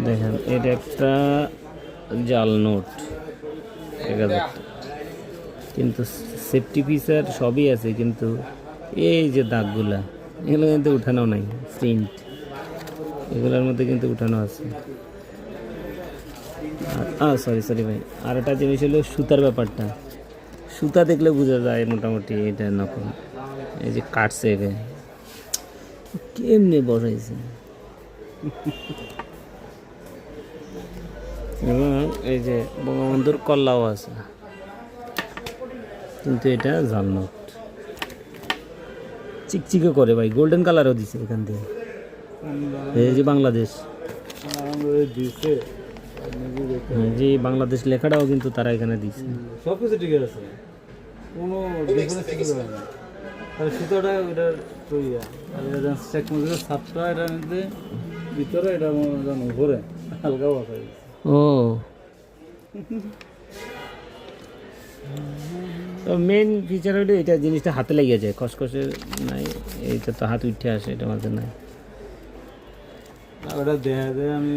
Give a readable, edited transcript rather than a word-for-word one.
দেখেন এটা একটা জাল নোট 1000 কিন্তু সেফটি ফিচার সবই আছে, কিন্তু এই যে দাগগুলা এগুলো কিন্তু উঠানো নাই, প্রিন্ট এগুলোর মধ্যে কিন্তু উঠানো আছে। সরি সরি ভাই, আর একটা জিনিস হলো সুতার ব্যাপারটা। সুতা দেখলে বোঝা যায় মোটামুটি এটা নকল। এই যে কাটছে একে কেমনে বসাইছে, এবং এই যে বঙ্গবন্ধুর কল্লাও আছে, কিন্তু এটা জাল নোট। চিকচিকে করে ভাই, গোল্ডেন কালারও দিছে এখান থেকে। এই যে বাংলাদেশ, যে বাংলাদেশ লেখাটাও কিন্তু তারা এখানে দিছে। সব কিছু ঠিক আছে, কোনো ডিফারেন্স কিছু হয় না। তাহলে সুতোটা ওটা তৈয়া আর এটা চেক মধ্যে সাতটা এটার মধ্যে ভিতরে এটা জানো ঘুরে হালকা বসা ও তো মেন ফিচার হলো এটা, জিনিসটা হাতে লেগে যায়, খসখসে নাই, এইটা তো হাত উঠে আসে, এটা মাঝে নাই। ওটা দেখা যায় আমি